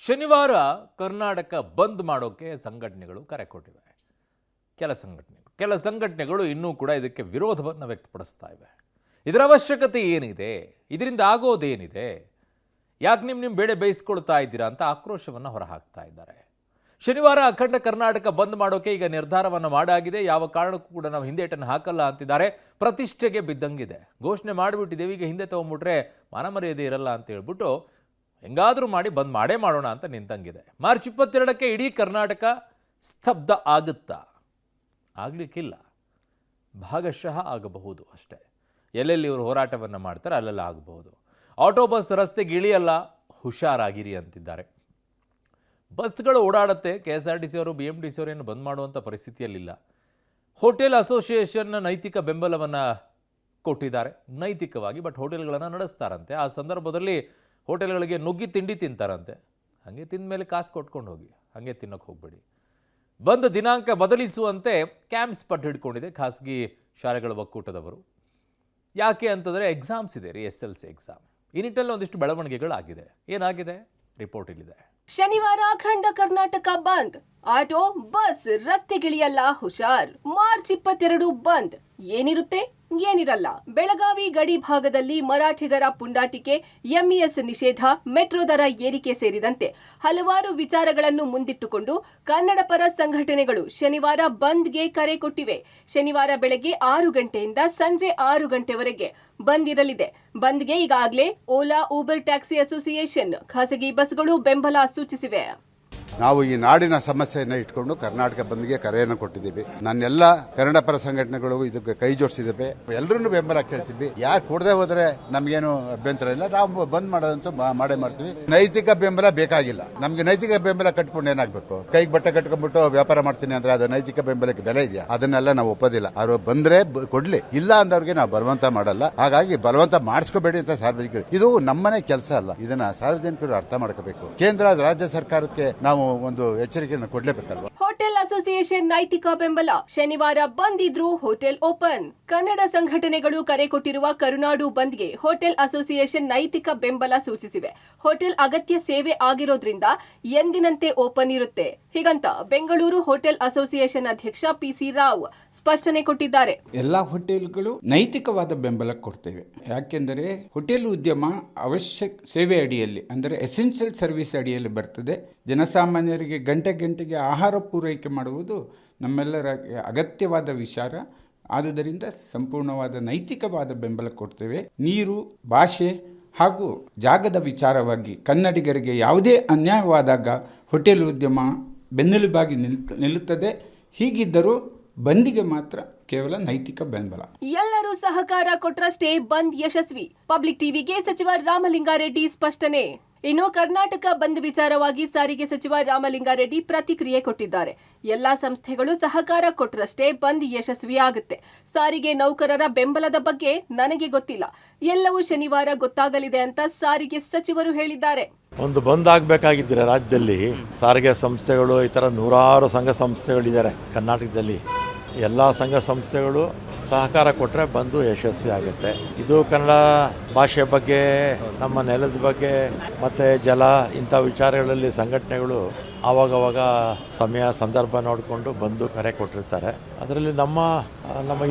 ಶನಿವಾರ ಕರ್ನಾಟಕ ಬಂದ್ ಮಾಡೋಕೆ ಸಂಘಟನೆಗಳು ಕರೆ ಕೊಟ್ಟಿವೆ. ಕೆಲ ಸಂಘಟನೆಗಳು ಇನ್ನೂ ಕೂಡ ಇದಕ್ಕೆ ವಿರೋಧವನ್ನು ವ್ಯಕ್ತಪಡಿಸ್ತಾ ಇವೆ. ಇದರ ಅವಶ್ಯಕತೆ ಏನಿದೆ, ಇದರಿಂದ ಆಗೋದೇನಿದೆ, ಯಾಕೆ ನಿಮ್ಮ ಬೇಳೆ ಬೇಯಿಸ್ಕೊಳ್ತಾ ಇದ್ದೀರಾ ಅಂತ ಆಕ್ರೋಶವನ್ನು ಹೊರಹಾಕ್ತಾ ಇದ್ದಾರೆ. ಶನಿವಾರ ಅಖಂಡ ಕರ್ನಾಟಕ ಬಂದ್ ಮಾಡೋಕೆ ಈಗ ನಿರ್ಧಾರವನ್ನು ಮಾಡಾಗಿದೆ. ಯಾವ ಕಾರಣಕ್ಕೂ ಕೂಡ ನಾವು ಹಿಂದೇಟನ್ನು ಹಾಕಲ್ಲ ಅಂತಿದ್ದಾರೆ. ಪ್ರತಿಷ್ಠೆಗೆ ಬಿದ್ದಂಗಿದೆ. ಘೋಷಣೆ ಮಾಡಿಬಿಟ್ಟಿದ್ದೇವೆ, ಈಗ ಹಿಂದೆ ತಗೊಂಡ್ಬಿಟ್ರೆ ಮಾನಮರ್ಯಾದೆ ಇರಲ್ಲ ಅಂತ ಹೇಳ್ಬಿಟ್ಟು ಹೆಂಗಾದರೂ ಮಾಡಿ ಬಂದ್ ಮಾಡೇ ಮಾಡೋಣ ಅಂತ ನಿಂತಂಗಿದೆ. ಮಾರ್ಚ್ 22ಕ್ಕೆ ಇಡೀ ಕರ್ನಾಟಕ ಸ್ತಬ್ಧ ಆಗುತ್ತಾ? ಆಗಲಿಕ್ಕಿಲ್ಲ, ಭಾಗಶಃ ಆಗಬಹುದು ಅಷ್ಟೇ. ಎಲ್ಲೆಲ್ಲಿ ಇವರು ಹೋರಾಟವನ್ನು ಮಾಡ್ತಾರೆ ಅಲ್ಲೆಲ್ಲ ಆಗಬಹುದು. ಆಟೋ ಬಸ್ ರಸ್ತೆಗೆ ಇಳಿಯಲ್ಲ, ಹುಷಾರಾಗಿರಿ ಅಂತಿದ್ದಾರೆ. ಬಸ್ಗಳು ಓಡಾಡುತ್ತೆ, KSRTC ಅವರು BMTC ಅವರು ಏನು ಬಂದ್ ಮಾಡುವಂಥ ಪರಿಸ್ಥಿತಿಯಲ್ಲಿಲ್ಲ. ಹೋಟೆಲ್ ಅಸೋಸಿಯೇಷನ್ ನೈತಿಕ ಬೆಂಬಲವನ್ನು ಕೊಟ್ಟಿದ್ದಾರೆ. ನೈತಿಕವಾಗಿ ಬಟ್ ಹೋಟೆಲ್ಗಳನ್ನು ನಡೆಸ್ತಾರಂತೆ. ಆ ಸಂದರ್ಭದಲ್ಲಿ ಹೋಟೆಲ್ಗಳಿಗೆ ನುಗ್ಗಿ ತಿಂಡಿ ತಿಂತಾರಂತೆ. ಹಾಗೆ ತಿಂದ ಮೇಲೆ ಕಾಸು ಕೊಟ್ಕೊಂಡು ಹೋಗಿ, ಹಾಗೆ ತಿನ್ನೋಕೆ ಹೋಗಬೇಡಿ. ಬಂದ್ ದಿನಾಂಕ ಬದಲಿಸುವಂತೆ ಕ್ಯಾಂಪ್ಸ್ ಪಟ್ಟು ಹಿಡ್ಕೊಂಡಿದೆ ಖಾಸಗಿ ಶಾಲೆಗಳ ಒಕ್ಕೂಟದವರು. ಯಾಕೆ ಅಂತಂದರೆ ಎಕ್ಸಾಮ್ಸ್ ಇದೆ ರೀ, SSLC ಎಕ್ಸಾಮ್. ಈ ನಿಟ್ಟಲ್ಲಿ ಒಂದಿಷ್ಟು ಬೆಳವಣಿಗೆಗಳಾಗಿದೆ. ಏನಾಗಿದೆ ರಿಪೋರ್ಟ್ ಇಲ್ಲಿದೆ. ಶನಿವಾರ ಅಖಂಡ ಕರ್ನಾಟಕ ಬಂದ್, ಆಟೋ ಬಸ್ ರಸ್ತೆಗಿಳಿಯಲ್ಲ ಹುಷಾರ್. ಮಾರ್ಚ್ 22 ಬಂದ್, ಏನಿರುತ್ತೆ ಏನಿರಲ್ಲ. ಬೆಳಗಾವಿ ಗಡಿ ಭಾಗದಲ್ಲಿ ಮರಾಠಿಗರ ಪುಂಡಾಟಿಕೆ, MES ನಿಷೇಧ, ಮೆಟ್ರೋ ದರ ಏರಿಕೆ ಸೇರಿದಂತೆ ಹಲವಾರು ವಿಚಾರಗಳನ್ನು ಮುಂದಿಟ್ಟುಕೊಂಡು ಕನ್ನಡ ಪರ ಸಂಘಟನೆಗಳು ಶನಿವಾರ ಬಂದ್ಗೆ ಕರೆ ಕೊಟ್ಟಿವೆ. ಶನಿವಾರ ಬೆಳಗ್ಗೆ 6 ಗಂಟೆಯಿಂದ ಸಂಜೆ 6 ಗಂಟೆವರೆಗೆ ಬಂದ್ ಇರಲಿದೆ. ಬಂದ್ಗೆ ಈಗಾಗಲೇ ಓಲಾ, ಊಬರ್, ಟ್ಯಾಕ್ಸಿ ಅಸೋಸಿಯೇಷನ್, ಖಾಸಗಿ ಬಸ್ಗಳು ಬೆಂಬಲ ಸೂಚಿಸಿವೆ. ನಾವು ಈ ನಾಡಿನ ಸಮಸ್ಯೆಯನ್ನು ಇಟ್ಕೊಂಡು ಕರ್ನಾಟಕ ಬಂದ್ಗೆ ಕರೆಯನ್ನು ಕೊಟ್ಟಿದ್ದೀವಿ. ನನ್ನೆಲ್ಲ ಕನ್ನಡ ಪರ ಸಂಘಟನೆಗಳು ಇದಕ್ಕೆ ಕೈ ಜೋಡಿಸಿದ್ದೇವೆ. ಎಲ್ಲರನ್ನೂ ಬೆಂಬಲ ಕೇಳ್ತೀವಿ. ಯಾರು ಕೊಡದೆ ಹೋದ್ರೆ ನಮ್ಗೇನು ಅಭ್ಯಂತರ ಇಲ್ಲ. ನಾವು ಬಂದ್ ಮಾಡೋದಂತೂ ಮಾಡೇ ಮಾಡ್ತೀವಿ. ನೈತಿಕ ಬೆಂಬಲ ಬೇಕಾಗಿಲ್ಲ ನಮ್ಗೆ. ನೈತಿಕ ಬೆಂಬಲ ಕಟ್ಕೊಂಡು ಏನಾಗಬೇಕು? ಕೈಗೆ ಬಟ್ಟೆ ಕಟ್ಕೊಂಡ್ಬಿಟ್ಟು ವ್ಯಾಪಾರ ಮಾಡ್ತೀನಿ ಅಂದ್ರೆ ಅದು ನೈತಿಕ ಬೆಂಬಲಕ್ಕೆ ಬೆಲೆ ಇದೆಯಾ? ಅದನ್ನೆಲ್ಲ ನಾವು ಒಪ್ಪೋದಿಲ್ಲ. ಅವರು ಬಂದ್ರೆ ಕೊಡ್ಲಿ, ಇಲ್ಲ ಅಂದವ್ರಿಗೆ ನಾವು ಬಲವಂತ ಮಾಡಲ್ಲ. ಹಾಗಾಗಿ ಬಲವಂತ ಮಾಡಿಸ್ಕೋಬೇಡಿ ಅಂತ ಸಾರ್ವಜನಿಕರು, ಇದು ನಮ್ಮನೆ ಕೆಲಸ ಅಲ್ಲ. ಇದನ್ನ ಸಾರ್ವಜನಿಕರು ಅರ್ಥ ಮಾಡ್ಕೋಬೇಕು. ಕೇಂದ್ರ ರಾಜ್ಯ ಸರ್ಕಾರಕ್ಕೆ ನಾವು ಒಂದು ಎಚ್ಚರಿಕೆಯನ್ನು ಕೊಡಲೇಬೇಕಲ್ವಾ? ಹೋಟೆಲ್ ಅಸೋಸಿಯೇಷನ್ ನೈತಿಕ ಬೆಂಬಲ. ಶನಿವಾರ ಬಂದ್ ಇದ್ರೂ ಹೋಟೆಲ್ ಓಪನ್. ಕನ್ನಡ ಸಂಘಟನೆಗಳು ಕರೆ ಕೊಟ್ಟಿರುವ ಕರುನಾಡು ಬಂದ್ಗೆ ಹೋಟೆಲ್ ಅಸೋಸಿಯೇಷನ್ ನೈತಿಕ ಬೆಂಬಲ ಸೂಚಿಸಿವೆ. ಹೋಟೆಲ್ ಅಗತ್ಯ ಸೇವೆ ಆಗಿರೋದ್ರಿಂದ ಎಂದಿನಂತೆ ಓಪನ್ ಇರುತ್ತೆ. ಹೀಗಂತ ಬೆಂಗಳೂರು ಹೋಟೆಲ್ ಅಸೋಸಿಯೇಷನ್ ಅಧ್ಯಕ್ಷ PC ರಾವ್ ಸ್ಪಷ್ಟನೆ ಕೊಟ್ಟಿದ್ದಾರೆ. ಎಲ್ಲಾ ಹೋಟೆಲ್ಗಳು ನೈತಿಕವಾದ ಬೆಂಬಲ ಕೊಡ್ತೇವೆ. ಯಾಕೆಂದರೆ ಹೋಟೆಲ್ ಉದ್ಯಮ ಅವಶ್ಯಕ ಸೇವೆ ಅಡಿಯಲ್ಲಿ, ಅಂದರೆ ಎಸೆನ್ಷಿಯಲ್ ಸರ್ವಿಸ್ ಅಡಿಯಲ್ಲಿ ಬರ್ತದೆ. ಜನಸಾಮಾನ್ಯರಿಗೆ ಗಂಟೆಗೆ ಆಹಾರ ಪೂರೈಕೆ ಮಾಡುವುದು ನಮ್ಮೆಲ್ಲರ ಅಗತ್ಯವಾದ ವಿಚಾರ. ಆದುದರಿಂದ ಸಂಪೂರ್ಣವಾದ ನೈತಿಕವಾದ ಬೆಂಬಲ ಕೊಡ್ತೇವೆ. ನೀರು, ಭಾಷೆ ಹಾಗೂ ಜಾಗದ ವಿಚಾರವಾಗಿ ಕನ್ನಡಿಗರಿಗೆ ಯಾವುದೇ ಅನ್ಯಾಯವಾದಾಗ ಹೋಟೆಲ್ ಉದ್ಯಮ ಬೆನ್ನೆಲುಬಾಗಿ ನಿಲ್ಲುತ್ತದೆ. ಹೀಗಿದ್ದರೂ ಬಂದಿಗೆ ಮಾತ್ರ ಕೇವಲ ನೈತಿಕ ಬೆಂಬಲ. ಎಲ್ಲರೂ ಸಹಕಾರ ಕೊಟ್ರಷ್ಟೇ ಬಂದ್ ಯಶಸ್ವಿ. ಪಬ್ಲಿಕ್ ಟಿವಿಗೆ ಸಚಿವ ರಾಮಲಿಂಗಾರೆಡ್ಡಿ ಸ್ಪಷ್ಟನೆ. ಇನ್ನು ಕರ್ನಾಟಕ ಬಂದ್ ವಿಚಾರವಾಗಿ ಸಾರಿಗೆ ಸಚಿವ ರಾಮಲಿಂಗಾರೆಡ್ಡಿ ಪ್ರತಿಕ್ರಿಯೆ ಕೊಟ್ಟಿದ್ದಾರೆ. ಎಲ್ಲಾ ಸಂಸ್ಥೆಗಳು ಸಹಕಾರ ಕೊಟ್ರಷ್ಟೇ ಬಂದ್ ಯಶಸ್ವಿಯಾಗುತ್ತೆ. ಸಾರಿಗೆ ನೌಕರರ ಬೆಂಬಲದ ಬಗ್ಗೆ ನನಗೆ ಗೊತ್ತಿಲ್ಲ. ಎಲ್ಲವೂ ಶನಿವಾರ ಗೊತ್ತಾಗಲಿದೆ ಅಂತ ಸಾರಿಗೆ ಸಚಿವರು ಹೇಳಿದ್ದಾರೆ. ಒಂದು ಬಂದ್ ಆಗಬೇಕಾಗಿದ್ದರೆ ರಾಜ್ಯದಲ್ಲಿ ಸಾರಿಗೆ ಸಂಸ್ಥೆಗಳು, ಈ ಥರ ನೂರಾರು ಸಂಘ ಸಂಸ್ಥೆಗಳಿದ್ದಾರೆ ಕರ್ನಾಟಕದಲ್ಲಿ. ಎಲ್ಲ ಸಂಘ ಸಂಸ್ಥೆಗಳು ಸಹಕಾರ ಕೊಟ್ಟರೆ ಬಂದು ಯಶಸ್ವಿ ಆಗುತ್ತೆ. ಇದು ಕನ್ನಡ ಭಾಷೆ ಬಗ್ಗೆ, ನಮ್ಮ ನೆಲದ ಬಗ್ಗೆ ಮತ್ತು ಜಲ ಇಂಥ ವಿಚಾರಗಳಲ್ಲಿ ಸಂಘಟನೆಗಳು ಆವಾಗವಾಗ ಸಮಯ ಸಂದರ್ಭ ನೋಡಿಕೊಂಡು ಬಂದು ಕರೆ ಕೊಟ್ಟಿರ್ತಾರೆ. ಅದರಲ್ಲಿ ನಮ್ಮ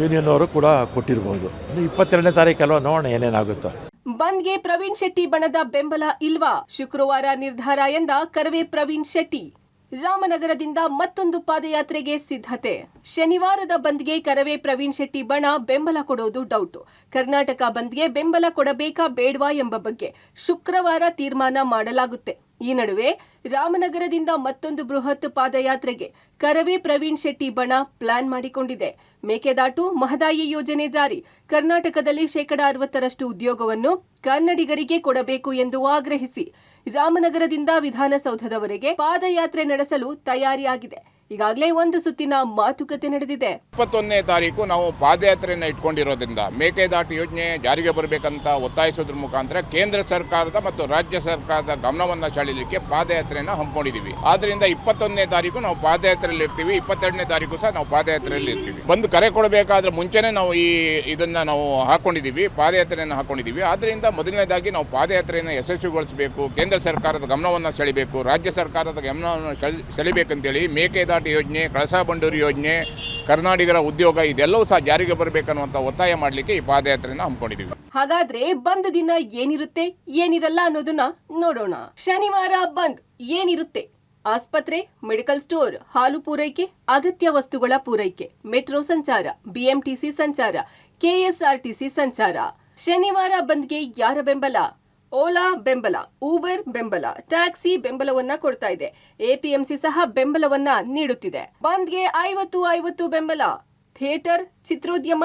ಯೂನಿಯನ್ ಅವರು ಕೂಡ ಕೊಟ್ಟಿರ್ಬೋದು. ಇನ್ನು 22ನೇ ತಾರೀಕಲ್ವ, ನೋಡೋಣ ಏನೇನಾಗುತ್ತೋ. ಬಂದ್ಗೆ ಪ್ರವೀಣ್ ಶೆಟ್ಟಿ ಬಣದ ಬೆಂಬಲ ಇಲ್ವಾ? ಶುಕ್ರವಾರ ನಿರ್ಧಾರ ಎಂದ ಕರವೇ ಪ್ರವೀಣ್ ಶೆಟ್ಟಿ. ರಾಮನಗರದಿಂದ ಮತ್ತೊಂದು ಪಾದಯಾತ್ರೆಗೆ ಸಿದ್ಧತೆ. ಶನಿವಾರದ ಬಂದ್ಗೆ ಕರವೇ ಪ್ರವೀಣ್ ಶೆಟ್ಟಿ ಬಣ ಬೆಂಬಲ ಕೊಡೋದು ಡೌಟು. ಕರ್ನಾಟಕ ಬಂದ್ಗೆ ಬೆಂಬಲ ಕೊಡಬೇಕಾ ಬೇಡವಾ ಎಂಬ ಬಗ್ಗೆ ಶುಕ್ರವಾರ ತೀರ್ಮಾನ ಮಾಡಲಾಗುತ್ತೆ. ಈ ನಡುವೆ ರಾಮನಗರದಿಂದ ಮತ್ತೊಂದು ಬೃಹತ್ ಪಾದಯಾತ್ರೆಗೆ ಕರವೇ ಪ್ರವೀಣ್ ಶೆಟ್ಟಿ ಬಣ ಪ್ಲಾನ್ ಮಾಡಿಕೊಂಡಿದೆ. ಮೇಕೆದಾಟು ಮಹದಾಯಿ ಯೋಜನೆ ಜಾರಿ, ಕರ್ನಾಟಕದಲ್ಲಿ 60% ಉದ್ಯೋಗವನ್ನು ಕನ್ನಡಿಗರಿಗೆ ಕೊಡಬೇಕು ಎಂದು ಆಗ್ರಹಿಸಿ ರಾಮನಗರದಿಂದ ವಿಧಾನಸೌಧದವರೆಗೆ ಪಾದಯಾತ್ರೆ ನಡೆಸಲು ತಯಾರಿಯಾಗಿದೆ. ಈಗಾಗಲೇ ಒಂದು ಸುತ್ತಿನ ಮಾತುಕತೆ ನಡೆದಿದೆ. 21ನೇ ತಾರೀಕು ನಾವು ಪಾದಯಾತ್ರೆಯನ್ನು ಇಟ್ಕೊಂಡಿರೋದ್ರಿಂದ ಮೇಕೆದಾಟು ಯೋಜನೆ ಜಾರಿಗೆ ಬರಬೇಕಂತ ಒತ್ತಾಯಿಸೋದ್ರ ಮುಖಾಂತರ ಕೇಂದ್ರ ಸರ್ಕಾರದ ಮತ್ತು ರಾಜ್ಯ ಸರ್ಕಾರದ ಗಮನವನ್ನು ಸೆಳೆಯಲಿಕ್ಕೆ ಪಾದಯಾತ್ರೆಯನ್ನು ಹಮ್ಮಿಕೊಂಡಿದ್ದೀವಿ. ಆದ್ರಿಂದ 21ನೇ ತಾರೀಕು ನಾವು ಪಾದಯಾತ್ರೆಯಲ್ಲಿ ಇರ್ತೀವಿ, 22ನೇ ತಾರೀಕು ಸಹ ನಾವು ಪಾದಯಾತ್ರೆಯಲ್ಲಿ ಇರ್ತೀವಿ. ಬಂದು ಕರೆ ಕೊಡಬೇಕಾದ್ರೆ ಮುಂಚೆನೆ ನಾವು ಇದನ್ನ ನಾವು ಹಾಕೊಂಡಿದ್ದೀವಿ, ಪಾದಯಾತ್ರೆಯನ್ನು ಹಾಕೊಂಡಿದ್ದೀವಿ. ಆದ್ರಿಂದ ಮೊದಲನೇದಾಗಿ ನಾವು ಪಾದಯಾತ್ರೆಯನ್ನು ಯಶಸ್ವಿಗೊಳಿಸಬೇಕು, ಕೇಂದ್ರ ಸರ್ಕಾರದ ಗಮನವನ್ನು ಸೆಳೆಯಬೇಕು, ರಾಜ್ಯ ಸರ್ಕಾರದ ಗಮನವನ್ನು ಸೆಳೆಯಬೇಕಂತೇಳಿ ಮೇಕೆದಾಟು ಯೋಜನೆ, ಕಳಸಾ ಬಂಡೂರಿ ಯೋಜನೆ, ಕರ್ನಾಟಕರ ಉದ್ಯೋಗ ಇದೆಲ್ಲವೂ ಸಹ ಜಾರಿಗೆ ಬರಬೇಕನ್ನುವಂತ ಒತ್ತಾಯ ಮಾಡಲಿಕ್ಕೆ ಈ ಪಾದಯಾತ್ರೆಯನ್ನು ಹಮ್ಮಿಕೊಂಡಿದ್ದೀವಿ. ಹಾಗಾದ್ರೆ ಬಂದ್ ದಿನ ಏನಿರುತ್ತೆ ಏನಿರಲ್ಲ ಅನ್ನೋದನ್ನ ನೋಡೋಣ. ಶನಿವಾರ ಬಂದ್ ಏನಿರುತ್ತೆ? ಆಸ್ಪತ್ರೆ, ಮೆಡಿಕಲ್ ಸ್ಟೋರ್, ಹಾಲು ಪೂರೈಕೆ, ಅಗತ್ಯ ವಸ್ತುಗಳ ಪೂರೈಕೆ, ಮೆಟ್ರೋ ಸಂಚಾರ, ಬಿಎಂಟಿಸಿ ಸಂಚಾರ, ಕೆಎಸ್ಆರ್ಟಿಸಿ ಸಂಚಾರ. ಶನಿವಾರ ಬಂದ್ಗೆ ಯಾರ ಬೆಂಬಲ? ಓಲಾ ಬೆಂಬಲ, ಊಬರ್ ಬೆಂಬಲ, ಟ್ಯಾಕ್ಸಿ ಬೆಂಬಲವನ್ನ ಕೊಡ್ತಾ ಇದೆ. ಎಪಿಎಂಸಿ ಸಹ ಬೆಂಬಲವನ್ನ ನೀಡುತ್ತಿದೆ. ಬಂದ್ಗೆ 50-50 ಬೆಂಬಲ. ಥಿಯೇಟರ್, ಚಿತ್ರೋದ್ಯಮ,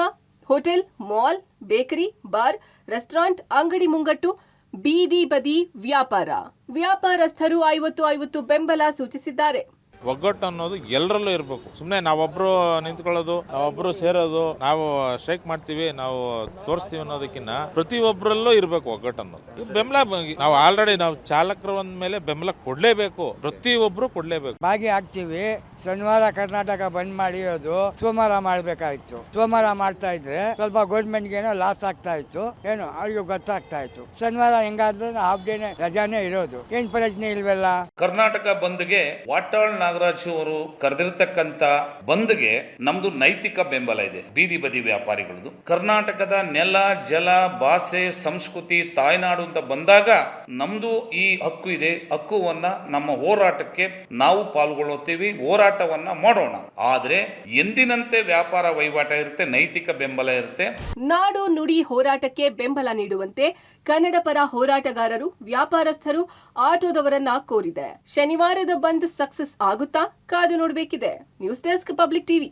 hotel, mall, bakery, bar, restaurant, ಅಂಗಡಿ ಮುಂಗಟ್ಟು, ಬೀದಿ ಬದಿ ವ್ಯಾಪಾರಸ್ಥರು 50-50 ಬೆಂಬಲ ಸೂಚಿಸಿದ್ದಾರೆ. ಒಗ್ಗಟ್ಟು ಅನ್ನೋದು ಎಲ್ಲರಲ್ಲೂ ಇರಬೇಕು. ಸುಮ್ಮನೆ ನಾವೊಬ್ರು ನಿಂತ್ಕೊಳ್ಳೋದು, ನಾವೊಬ್ರು ಸೇರೋದು, ನಾವು ಸ್ಟ್ರೈಕ್ ಮಾಡ್ತೀವಿ, ನಾವು ತೋರಿಸ್ತೀವಿ ಅನ್ನೋದಕ್ಕಿಂತ ಪ್ರತಿಯೊಬ್ಬರಲ್ಲೂ ಇರಬೇಕು ಒಗ್ಗಟ್ಟು ಅನ್ನೋದು. ಬೆಂಬಲ ನಾವು ಆಲ್ರೆಡಿ ನಾವು ಚಾಲಕರ ಮೇಲೆ ಬೆಂಬಲ ಕೊಡ್ಲೇಬೇಕು, ಪ್ರತಿಯೊಬ್ರು ಕೊಡ್ಲೇಬೇಕು. ಭಾಗಿ ಆಗ್ತೀವಿ. ಶನಿವಾರ ಕರ್ನಾಟಕ ಬಂದ್ ಮಾಡಿರೋದು ಸೋಮವಾರ ಮಾಡ್ಬೇಕಾಯ್ತು. ಸೋಮವಾರ ಮಾಡ್ತಾ ಇದ್ರೆ ಸ್ವಲ್ಪ ಗೌರ್ಮೆಂಟ್ಗೆ ಏನೋ ಲಾಸ್ ಆಗ್ತಾ ಇತ್ತು, ಏನೋ ಅವ್ರಿಗೆ ಗೊತ್ತಾಗ್ತಾ ಇತ್ತು. ಶನಿವಾರ ಹೆಂಗಾದ್ರೆ ಹಾಫ್ ಡೇನೆ ರಜಾನೇ ಇರೋದು, ಏನ್ ಪ್ರಯೋಜನ ಇಲ್ವಲ್ಲ. ಕರ್ನಾಟಕ ಬಂದ್ಗೆ ವಾಟಾಳ್ ನಾಗರಾಜ್ ಅವರು ಕರೆದಿರ್ತಕ್ಕಂತ ಬಂದ್ಗೆ ನಮ್ದು ನೈತಿಕ ಬೆಂಬಲ ಇದೆ. ಬೀದಿ ಬದಿ ವ್ಯಾಪಾರಿಗಳದು ಕರ್ನಾಟಕದ ನೆಲ, ಜಲ, ಭಾಷೆ, ಸಂಸ್ಕೃತಿ, ತಾಯ್ನಾಡು ಅಂತ ಬಂದಾಗ ನಮ್ದು ಈ ಹಕ್ಕು ಇದೆ. ಹಕ್ಕುವನ್ನ ನಮ್ಮ ಹೋರಾಟಕ್ಕೆ ನಾವು ಪಾಲ್ಗೊಳ್ಳುತ್ತೀವಿ, ಹೋರಾಟವನ್ನ ಮಾಡೋಣ. ಆದ್ರೆ ಎಂದಿನಂತೆ ವ್ಯಾಪಾರ ವಹಿವಾಟ ಇರುತ್ತೆ, ನೈತಿಕ ಬೆಂಬಲ ಇರುತ್ತೆ. ನಾಡು ನುಡಿ ಹೋರಾಟಕ್ಕೆ ಬೆಂಬಲ ನೀಡುವಂತೆ ಕನ್ನಡ ಪರ ಹೋರಾಟಗಾರರು, ವ್ಯಾಪಾರಸ್ಥರು, ಆಟೋದವರನ್ನ ಕೋರಿದೆ. ಶನಿವಾರದ ಬಂದ್ ಸಕ್ಸಸ್ ಆಗುತ್ತಾ? ಕಾದು ನೋಡಬೇಕಿದೆ. News desk, public TV.